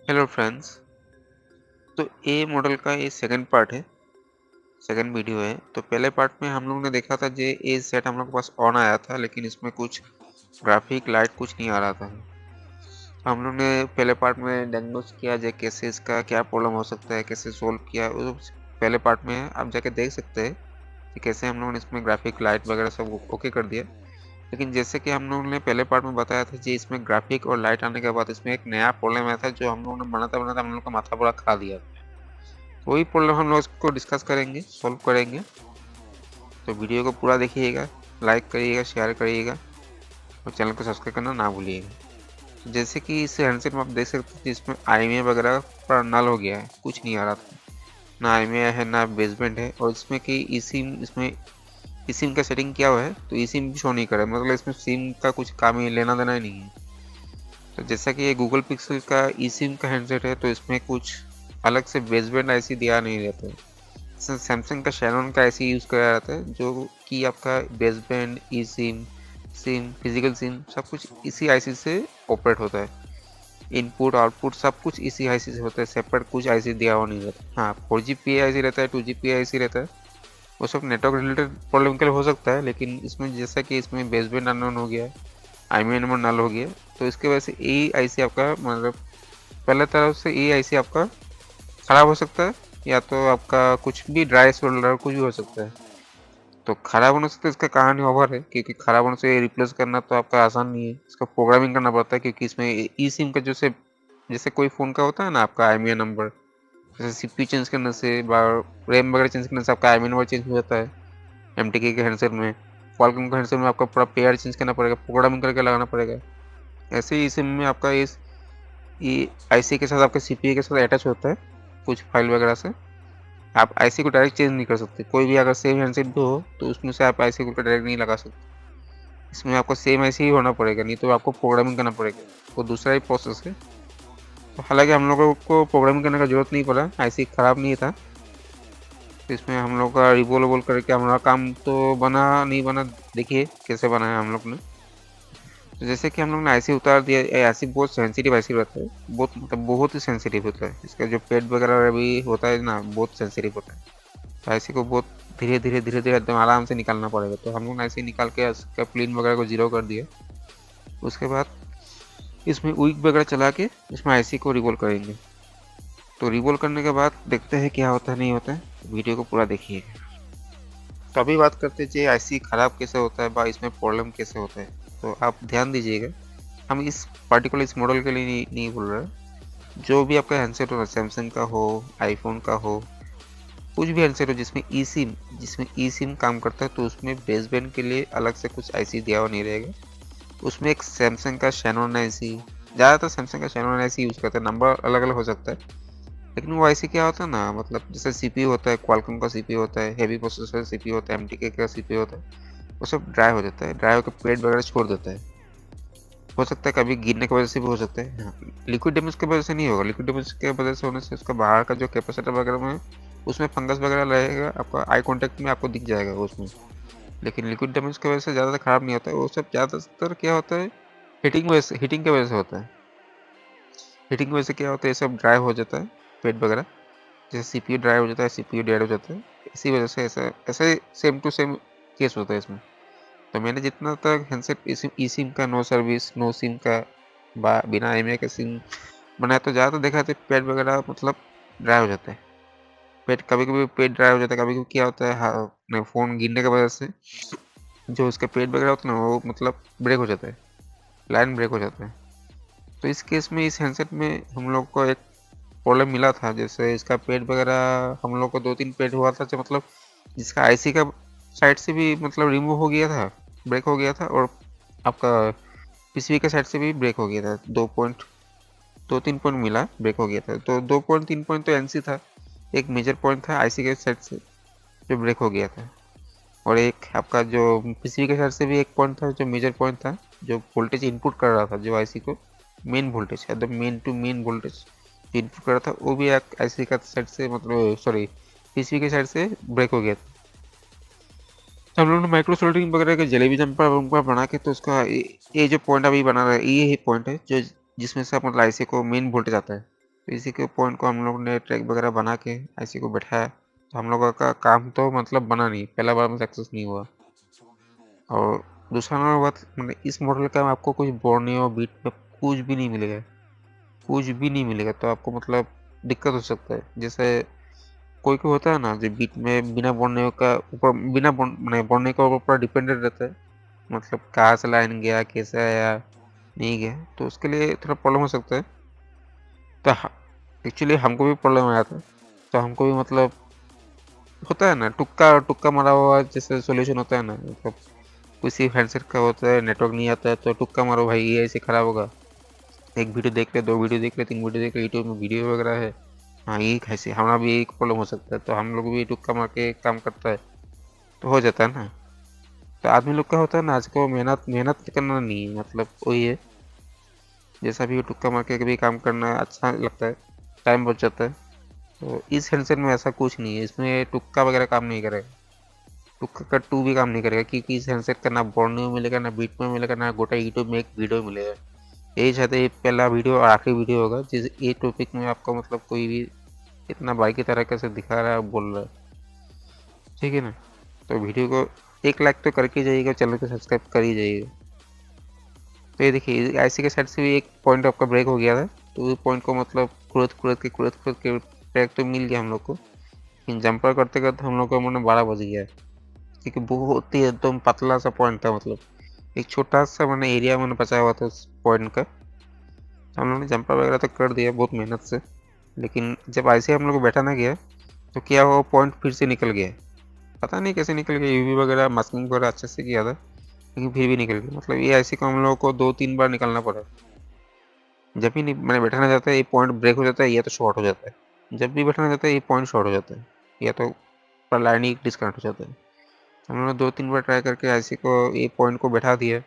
Hello friends. तो ए model का ये सेकंड पार्ट है, सेकंड वीडियो है। तो पहले पार्ट में हम लोग ने देखा था जे ए सेट हम लोग के पास ऑन आया था, लेकिन इसमें कुछ ग्राफिक लाइट कुछ नहीं आ रहा था। तो हम लोग ने पहले पार्ट में डायग्नोस किया जे कैसे इसका क्या प्रॉब्लम हो सकता है, कैसे सोल्व किया, वो पहले पार्ट में है। आप जाके देख सकते हैं कि कैसे हम लोगों ने इसमें ग्राफिक लाइट वगैरह सब ओके कर दिया। लेकिन जैसे कि हम लोगों ने पहले पार्ट में बताया था जी, इसमें ग्राफिक और लाइट आने के बाद इसमें एक नया प्रॉब्लम आया था जो हम लोगों ने बनाता बनाता हम लोग का माथा पूरा खा दिया। वही प्रॉब्लम हम लोग इसको डिस्कस करेंगे, सॉल्व करेंगे। तो वीडियो को पूरा देखिएगा, लाइक करिएगा, शेयर करिएगा और चैनल को सब्सक्राइब करना ना भूलिएगा। जैसे कि इस हैंडसेट में आप देख सकते हैं इसमें आईएमईआई वगैरह पूरा नल हो गया है, कुछ नहीं आ रहा था। ना आईएमईआई है ना बेसबैंड है, और इसमें कि ई सिम, इसमें ई सिम का सेटिंग किया हुआ है तो ई सिम भी शो नहीं करे, मतलब इसमें सिम का कुछ काम ही लेना देना ही नहीं है। तो जैसा कि ये गूगल पिक्सल का ई सिम का हैंडसेट है तो इसमें कुछ अलग से बेसबैंड आईसी दिया नहीं रहता है। सैमसंग का शैनन का आईसी यूज़ करा जाता है जो कि आपका बेसबैंड, ई सिम, सिम, फिजिकल सिम सब कुछ इसी आईसी से ऑपरेट होता है। इनपुट आउटपुट सब कुछ इसी आईसी से होता है, सेपरेट कुछ आईसी दिया हुआ नहीं रहता। हाँ, 4G आईसी रहता है, 2G आईसी रहता है, वो सब नेटवर्क रिलेटेड प्रॉब्लम के लिए हो सकता है। लेकिन इसमें जैसा कि इसमें बेसबैंड अननोन हो गया है, आईएमईआई नंबर नल हो गया, तो इसके वजह से ए आईसी आपका मतलब पहले तरफ से ए आईसी आपका खराब हो सकता है, या तो आपका कुछ भी ड्राई सोल्डर कुछ भी हो सकता है। तो खराब होने से तो इसका कहानी ओवर है, क्योंकि खराब होने से रिप्लेस करना तो आपका आसान नहीं है, इसका प्रोग्रामिंग करना पड़ता है। क्योंकि इसमें ई सिम का जैसे कोई फ़ोन का होता है ना आपका आईएमईआई नंबर, जैसे सीपीयू चेंज करने से रैम वगैरह चेंज करने से आपका आईएमईआई नंबर चेंज हो जाता है। एमटीके के हैंडसेट में, क्वालकॉम के हैंडसेट में आपका पूरा पेयर चेंज करना पड़ेगा, प्रोग्रामिंग करके लगाना पड़ेगा। ऐसे ही ई सिम में आपका इस ये आईसी के साथ आपके सीपीयू के साथ अटैच होता है कुछ फाइल वगैरह से। आप आईसी को डायरेक्ट चेंज नहीं कर सकते, कोई भी अगर सेम हैंडसेट भी हो तो उसमें से आप आईसी को डायरेक्ट नहीं लगा सकते। इसमें आपको सेम आईसी ही होना पड़ेगा, नहीं तो आपको प्रोग्रामिंग करना पड़ेगा, वो दूसरा ही प्रोसेस है। तो हालांकि हम लोगों को प्रोग्रामिंग करने का जरूरत नहीं पड़ा, आईसी खराब नहीं था। तो इसमें हम लोग का रिवोल करके हमारा काम तो बना नहीं बना, देखिए कैसे बना है हम लोग ने। तो जैसे कि हम लोग ने आईसी उतार दिया। आईसी बहुत सेंसिटिव आईसी रहता है, बहुत मतलब बहुत ही सेंसिटिव होता है। इसका जो पेड वगैरह भी होता है ना, बहुत सेंसिटिव होता है। तो आईसी को बहुत धीरे धीरे धीरे धीरे एकदम आराम से निकालना पड़ेगा। तो हम लोग ने आईसी निकाल के इसका प्लेन वगैरह को जीरो कर दिया। उसके बाद इसमें उइक वगैरह चला के इसमें आईसी को रिवोल्व करेंगे। तो रिवोल्व करने के बाद देखते हैं क्या होता है नहीं होता है, वीडियो को पूरा देखिए। तो अभी बात करते हैं आईसी ख़राब कैसे होता है बा इसमें प्रॉब्लम कैसे होता है। तो आप ध्यान दीजिएगा, हम इस पर्टिकुलर इस मॉडल के लिए नहीं बोल रहे। जो भी आपका हैंडसेट हो, सैमसंग का हो, आईफोन का हो, कुछ भी हैंडसेट हो जिसमें ई सिम काम करता है, तो उसमें बेसबैंड के लिए अलग से कुछ आईसी दिया हुआ नहीं रहेगा। उसमें एक सैमसंग का शैनन आईसी, ज़्यादातर सैमसंग का शैनन आईसी यूज़ करते हैं, नंबर अलग अलग हो सकता है। लेकिन वो आईसी क्या होता है ना, मतलब जैसे सीपीयू होता है, क्वालकॉम का सीपीयू होता है, हेवी प्रोसेसर सीपीयू होता है, एमटीके का सीपीयू होता है, वो सब ड्राई हो जाता है, ड्राई होकर पेट वगैरह छोड़ देता है। हो सकता है कभी गिरने की वजह से भी हो सकता है। हाँ, लिक्विड डैमेज की वजह से नहीं होगा, लिक्विड डैमेज की वजह से होने से उसका बाहर का जो कैपेसिटर वगैरह में उसमें फंगस वगैरह रहेगा, आपका आई कांटेक्ट में आपको दिख जाएगा उसमें। लेकिन लिक्विड डैमेज की वजह से ज़्यादा खराब नहीं होता है। वो सब ज़्यादातर क्या होता है, हीटिंग की वजह से होता है। हीटिंग की वजह से क्या होता है, ये सब ड्राई हो जाता है पेट वगैरह। जैसे सीपीयू ड्राई हो जाता है, सीपीयू डेड हो जाता है, इसी वजह से ऐसा ऐसे सेम टू सेम केस होता है इसमें। तो मैंने जितना तक हैंडसेट ई सिम का नो सर्विस, नो सिम का, बिना आईएमईआई का सिम बनाया, तो ज़्यादातर देखा जाता है पेट वगैरह मतलब ड्राई हो जाता है। पेट कभी कभी पेट ड्राई हो जाता है, कभी कभी क्या होता है, हाँ, फ़ोन गिरने की वजह से जो उसका पेट वगैरह होता है ना, वो मतलब ब्रेक हो जाता है, लाइन ब्रेक हो जाता है। तो इस केस में इस हैंडसेट में हम लोग को एक प्रॉब्लम मिला था। जैसे इसका पेड वगैरह हम लोग को 2-3 पेड हुआ था, जो मतलब जिसका आईसी का साइड से भी मतलब रिमूव हो गया था, ब्रेक हो गया था, और आपका पीसीबी के साइड से भी ब्रेक हो गया था। 2 पॉइंट मिला, ब्रेक हो गया था। तो 2 पॉइंट 3 पॉइंट तो एनसी था, एक मेजर पॉइंट था आईसी के साइड से जो ब्रेक हो गया था, और एक आपका जो पीसीबी के साइड से भी एक पॉइंट था जो मेजर पॉइंट था, जो वोल्टेज इनपुट कर रहा था, जो आईसी को मेन वोल्टेज एकदम main to main voltage input कर रहा था, वो भी एक आईसी का साइड से मतलब सॉरी पीसीबी के साइड से ब्रेक हो गया था। तो हम लोगों ने माइक्रो सोल्डरिंग वगैरह के जलेबी जंपर वंपर बना के, तो उसका ये जो पॉइंट अभी बना रहा है, ये ही पॉइंट है जो जिसमें से मतलब आईसी को मेन वोल्टेज आता है। तो इसी के पॉइंट को हम लोग ने ट्रैक वगैरह बना के आईसी को बैठाया। तो हम लोगों का काम तो मतलब बना नहीं, पहला बार में सक्सेस नहीं हुआ। और दूसरा नंबर बात, मतलब इस मॉडल का आपको कुछ बोर्नियो बीट पे कुछ भी नहीं मिलेगा, कुछ भी नहीं मिलेगा। तो आपको मतलब दिक्कत हो सकता है। जैसे कोई कोई होता है ना जो बीट में बिना बोर्नियो का ऊपर, बिना बोर्नियो का ऊपर डिपेंडेंट रहता है, मतलब कहाँ से लाइन गया, कैसे आया, नहीं गया, तो उसके लिए थोड़ा प्रॉब्लम हो सकता है। तो एक्चुअली हमको भी प्रॉब्लम आया था। तो हमको भी मतलब होता है ना, टुक्का टुक्का मारा हुआ जैसे सोल्यूशन होता है ना, मतलब किसी हैंडसेट का होता है, नेटवर्क नहीं आता है तो टुक्का मारो भाई, ये ऐसे खराब होगा। एक वीडियो देख ले, दो वीडियो देख ले, तीन वीडियो देख ले, यूट्यूब में वीडियो वगैरह है, हाँ ये कैसे हमारा भी एक प्रॉब्लम हो सकता है, तो हम लोग भी टुक्का मार के काम करता है तो हो जाता है ना। तो आदमी लोग का होता है ना, आज को मेहनत मेहनत करना नहीं है, मतलब वही है, जैसा भी टुक्का मार के कभी काम करना अच्छा लगता है, टाइम बच जाता है। तो इस हैंडसेट में ऐसा कुछ नहीं है, इसमें टुक्का वगैरह काम नहीं करेगा, टुक्का का टू भी काम नहीं करेगा, क्योंकि इस हैंडसेट का ना बोर्ड में मिलेगा, ना बीट में मिलेगा, ना गोटा यूट्यूब में एक वीडियो मिलेगा। यही चाहते ये पहला वीडियो और आखिरी वीडियो होगा जिस ये टॉपिक में आपको मतलब कोई भी इतना बाई की तरह कैसे दिखा रहा है, बोल रहा है, ठीक है ना। तो वीडियो को 1 लाख तो करके जाइएगा, चैनल को सब्सक्राइब कर ही जाइएगा। तो ये देखिए आईसी के साइड से भी एक पॉइंट आपका ब्रेक हो गया था, तो उस पॉइंट को मतलब कुरत के ट्रैक तो मिल गया हम लोग को, लेकिन जंपर करते करते हम लोग को मैंने 12 बज गया, क्योंकि बहुत ही एकदम पतला सा पॉइंट था, मतलब एक छोटा सा मैंने एरिया मैंने बचाया हुआ था उस पॉइंट का। हम लोगों ने जंपर वगैरह तो कर दिया बहुत मेहनत से, लेकिन जब आईसी हम लोग को बैठाना गया तो क्या हुआ, पॉइंट फिर से निकल गया। पता नहीं कैसे निकल गया, यूवी वगैरह मास्किंग वगैरह अच्छे से किया था, लेकिन फिर भी निकल गया। मतलब ये आईसी को हम लोगों को 2-3 बार निकालना पड़ा। जब भी मैंने बैठाना जाता है ये पॉइंट ब्रेक हो जाता है, या तो शॉर्ट हो जाता है। जब भी बैठाना जाता है ये पॉइंट शॉर्ट हो जाता है, या तो पर लाइन ही डिस्कनेक्ट हो जाता है। हमने 2-3 बार ट्राई करके आईसी को ये पॉइंट को बैठा दिया।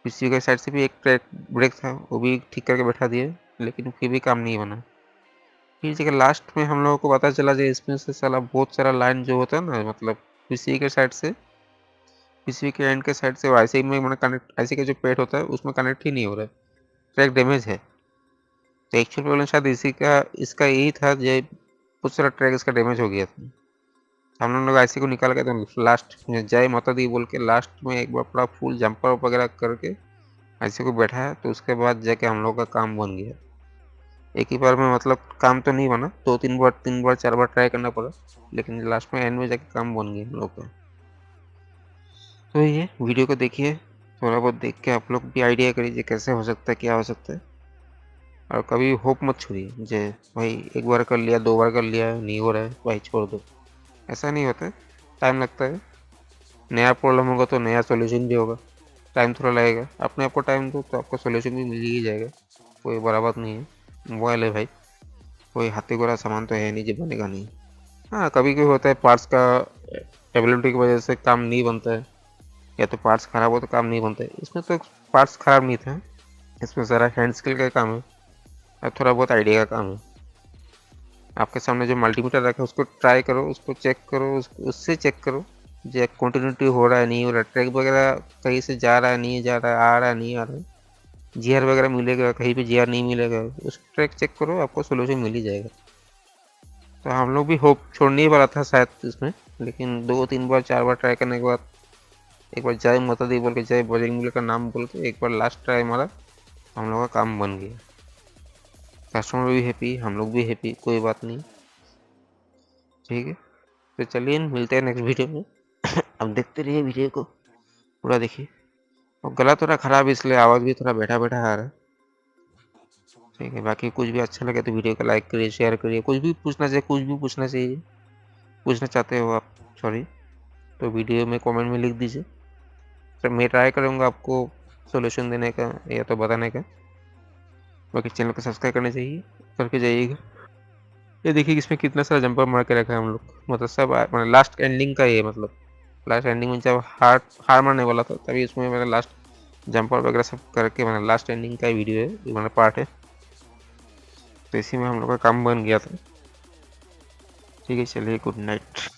पीसी के साइड से भी एक ट्रैक ब्रेक था, वो भी ठीक करके बैठा दिए, लेकिन फिर भी काम नहीं बना। फिर जगह लास्ट में हम लोगों को पता चला जो इसमें से साला बहुत सारा लाइन जो होता है ना, मतलब पीसी के साइड से, पीसी के एंड के साइड से आईसी में मैंने कनेक्ट, आईसी का जो पेड होता है उसमें कनेक्ट ही नहीं हो रहा है, ट्रैक डैमेज है। तो एक्चुअल प्रॉब्लम शायद इसी का इसका यही था, जो बहुत सारा ट्रैक इसका डैमेज हो गया था। हम लोग आईसी को निकाल के तो लास्ट में जय माता दी बोल के लास्ट में एक बार पूरा फुल जंपर वगैरह करके आईसी को बैठाया, तो उसके बाद जाके हम लोग का काम बन गया। एक ही बार में मतलब काम तो नहीं बना, 2-3 बार 3 बार 4 बार ट्राई करना पड़ा, लेकिन लास्ट में एंड में जाके काम बन गया हम लोग का। तो ये वीडियो को देखिए, थोड़ा बहुत देख के आप लोग भी आइडिया करिए कैसे हो सकता है, क्या हो सकता है। और कभी होप मत छोड़िए, जे भाई एक बार कर लिया, 2 बार कर लिया, नहीं हो रहा है भाई छोड़ दो, ऐसा नहीं होता है। टाइम लगता है, नया प्रॉब्लम होगा तो नया सोल्यूशन भी होगा, टाइम थोड़ा लगेगा। अपने आप को टाइम दो तो आपको सोल्यूशन भी मिल ही जाएगा, कोई बड़ा बात नहीं है। मोबाइल है भाई, कोई हाथी घोड़ा सामान तो है नहीं जो बनेगा नहीं। हाँ कभी कभी होता है पार्ट्स का अवेलेबिलिटी की वजह से काम नहीं बनता है, या तो पार्ट्स ख़राब हो तो काम नहीं बनता है। इसमें तो पार्ट्स ख़राब नहीं था, इसमें सारा हैंड स्किल का काम है और थोड़ा बहुत आइडिया का काम है। आपके सामने जो मल्टीमीटर रखा है उसको ट्राई करो, उसको चेक करो, उससे चेक करो जो कंटिन्यूटी हो रहा है नहीं हो रहा, ट्रैक वगैरह कहीं से जा रहा है नहीं जा रहा है, आ रहा है नहीं आ रहा है, जीआर वगैरह मिलेगा, कहीं पे जीआर नहीं मिलेगा, उस ट्रैक चेक करो, आपको सोल्यूशन मिल ही जाएगा। तो हम लोग भी होप छोड़ने ही वाला था शायद इसमें, लेकिन 2-3 बार 4 बार ट्राई करने के बाद एक बार जय माता दी बोल के, जय बजरंगबली का नाम बोल के एक बार लास्ट ट्राई मारा, हम लोग का काम बन गया। कस्टमर भी हैप्पी, हम लोग भी हैप्पी, कोई बात नहीं, ठीक है। तो चलिए मिलते हैं नेक्स्ट वीडियो में। अब देखते रहिए वीडियो को पूरा देखिए। और गला थोड़ा ख़राब इसलिए आवाज़ भी थोड़ा बैठा बैठा आ रहा है, ठीक है। बाकी कुछ भी अच्छा लगे तो वीडियो को लाइक करिए, शेयर करिए, कुछ भी पूछना चाहिए, कुछ भी पूछना चाहिए, पूछना चाहते हो आप, सॉरी, तो वीडियो में कमेंट में लिख दीजिए। तो मैं ट्राई करूँगा आपको सोल्यूशन देने का या तो बताने का। बाकी चैनल को सब्सक्राइब करना चाहिए, करके जाइएगा। ये देखिए इसमें कितना सारा जंपर मार के रखा है हम लोग, मतलब सब मतलब लास्ट एंडिंग का ये, मतलब लास्ट एंडिंग में जब हार मारने वाला था तभी इसमें मैंने लास्ट जंपर वगैरह सब करके मैंने लास्ट एंडिंग का वीडियो है, ये मैंने पार्ट है। तो इसी में हम लोग का काम बन गया था, ठीक है। चलिए गुड नाइट।